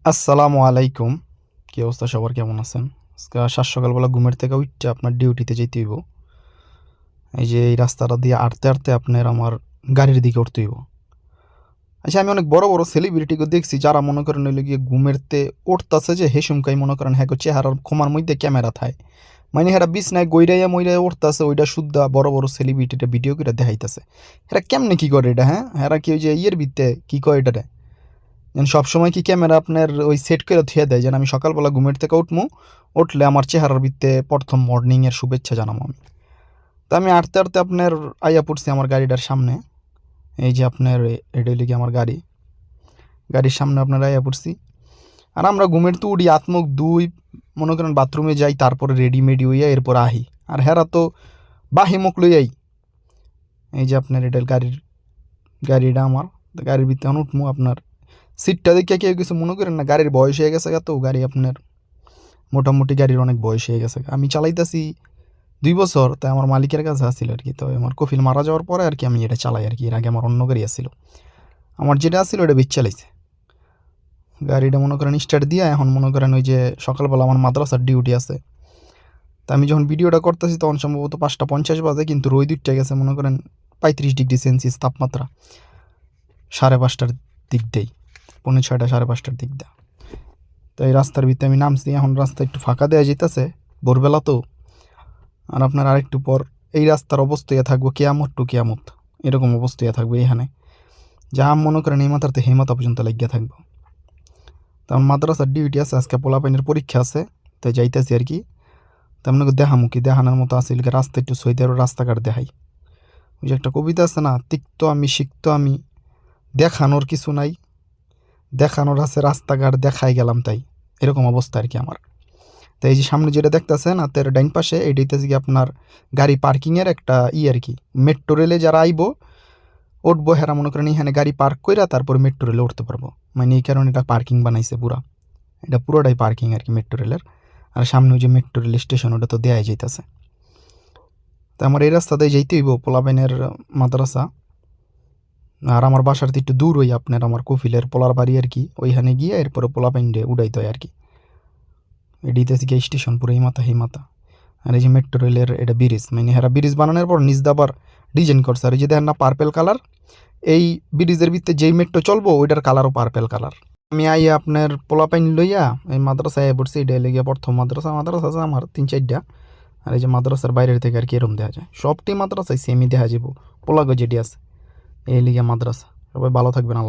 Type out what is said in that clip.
আসসালামু আলাইকুম। কি অবস্থা সবার, কেমন আছেন? আজকে সাত সকালবেলা ঘুমের থেকে উইঠা আপনার ডিউটিতে যাইতে হইব। এই যে এই রাস্তাটা দিয়ে হাঁটতে আপনার আমার গাড়ির দিকে উঠতে হইব। আচ্ছা, আমি অনেক বড় বড় সেলিব্রিটিকে দেখছি যারা মনে করেন হইলো গিয়ে ঘুমেরতে উঠতাছে যে হেসুমকাই মনে করেন হ্যাঁ চেহারার ক্ষমার মধ্যে ক্যামেরা থায়। মানে হেরা বিছনায় গইরাইয়া মইরাইয়া উঠতাছে, ওইটা শুদ্ধা বড় বড় সেলিব্রিটিটা ভিডিও করে দেখাইতাছে। হেরা কেমনে কি করে এটা? হ্যাঁ, হেরা কি ওই যে ইয়ের ভিত্তে কি কয় এটারে? যেন সবসময় কি ক্যামেরা আপনার ওই সেট করে থুয়ে দেয় যেন আমি সকালবেলা ঘুমের থেকে উঠলে আমার চেহারার ভিত্তে প্রথম মর্নিংয়ের শুভেচ্ছা জানাবো আমি। তা আমি হাঁটতে আপনার আইয়া পড়ছি আমার গাড়িটার সামনে। এই যে আপনার এটা হইলো গিয়ে আমার গাড়ির সামনে আপনার আইয়া পড়ছি। আর আমরা ঘুমের তো উঠি, হাত মুখ ধুই, মনে করেন বাথরুমে যাই, তারপরে রেডিমেডি হইয়া এরপর আহি। আর হেরা তো বাহি মুখ লইয়াই। এই যে আপনার এটা গাড়িটা আমার, তো গাড়ির ভিতরে এখন উঠমু। আপনার সিটটা দেখে কেউ কিছু মনে করেন না, গাড়ির বয়স হয়ে গেছে তো গাড়ি আপনার মোটামুটি গাড়ির অনেক বয়স হয়ে গেছে। আমি চালাইতেছি 2 বছর, তাই আমার মালিকের কাছে আসছিল আর কি। তো আমার কফিল মারা যাওয়ার পরে আর কি আমি এটা চালাই আর কি। এর আগে আমার অন্য গাড়ি আসছিল, আমার যেটা আসছিল ওটা বেচ চালাইছে। গাড়িটা মনে করেন স্টার্ট দিয়ে এখন মনে করেন ওই যে সকালবেলা আমার মাদ্রাসার ডিউটি আছে। তা আমি যখন ভিডিওটা করতেছি তখন সম্ভবত 5:50 বাজে, কিন্তু রোদ উঠতে গেছে মনে করেন 35 ডিগ্রি সেলসিয়াস তাপমাত্রা 5:30টার দিক দিয়েই, 5:45 5:30টার দিক দিয়ে। তো এই রাস্তার ভিতরে আমি নামছি, এখন রাস্তা একটু ফাঁকা দেওয়া যেতেছে ভোরবেলা তো। আর আপনার আরেকটু পর এই রাস্তার অবস্থায় থাকবো কেয়ামত টু কেয়ামত, এরকম অবস্থায় থাকবে এখানে। যা মনে করেন এই মাথাতে সেই মাথা পর্যন্ত লাগিয়ে থাকবো। তেমন মাদ্রাসার ডিউটি আছে, আজকে পোলাপাইনের পরীক্ষা আছে, তাই যাইতেছি আর কি। তেমন দেখামুখী দেখানোর মতো আছে রাস্তা একটু সৈদের রাস্তাঘাট দেখাই। ওই যে একটা কবিতা আছে না, তিক্ত আমি সিক্ত আমি, দেখানোর কিছু নাই, দেখানোর আছে রাস্তাঘাট দেখাই গেলাম তাই, এরকম অবস্থা আর কি আমার। তো এই যে সামনে যেটা দেখতেছেন হাতের ডাইন পাশে, এইটাইতে কি আপনার গাড়ি পার্কিংয়ের একটা আর কি। মেট্রো রেলে যারা আইবো উঠবো হেরা মনে করেন এখানে গাড়ি পার্ক কইরা তারপর মেট্রো রেলে উঠতে পারবো। মানে এই কারণে এটা পার্কিং বানাইছে পুরা, এটা পুরোটাই পার্কিং আর কি মেট্রো রেলের। আর সামনে ওই যে মেট্রো রেল স্টেশন, ওটা তো দেয়াই যাইতেছে। তো আমার এই রাস্তাতেই যাইতে হইব পোলাপাইনের মাদ্রাসা। আর আমার বাসার তো একটু দূর হই আপনার, আমার কফিলের পোলার বাড়ি আর কি, ওইখানে গিয়ে এরপরে পোলাপাইনরে উড়াইতে হয় আর কি। এডিতে গিয়ে স্টেশন পুরো এই মাথা। আর এই যে মেট্রো রেলের এটা ব্রিজ, মানে হেরা ব্রিজ বানানোর পর নিচ দাবার ডিজাইন করছে। আর এই যে দেখেন না পার্পেল কালার, এই ব্রিজের ভিতরে যেই মেট্রো চলবো ওইটার কালারও পার্পেল কালার। আমি আইয়া আপনার পোলাপাইন লইয়া এই মাদ্রাসায় পড়ছি। এটা লেগে প্রথম মাদ্রাসা আছে আমার 3-4টা। আর এই যে মাদ্রাসার বাইরের থেকে আর কি এরম দেখা যায়, সবটি মাদ্রাসায় সেমই দেখা যাবো। পোলাগো যেটি আছে এই লিগে মাদ্রাসা। সবাই ভালো থাকবেন, আল্লাহ।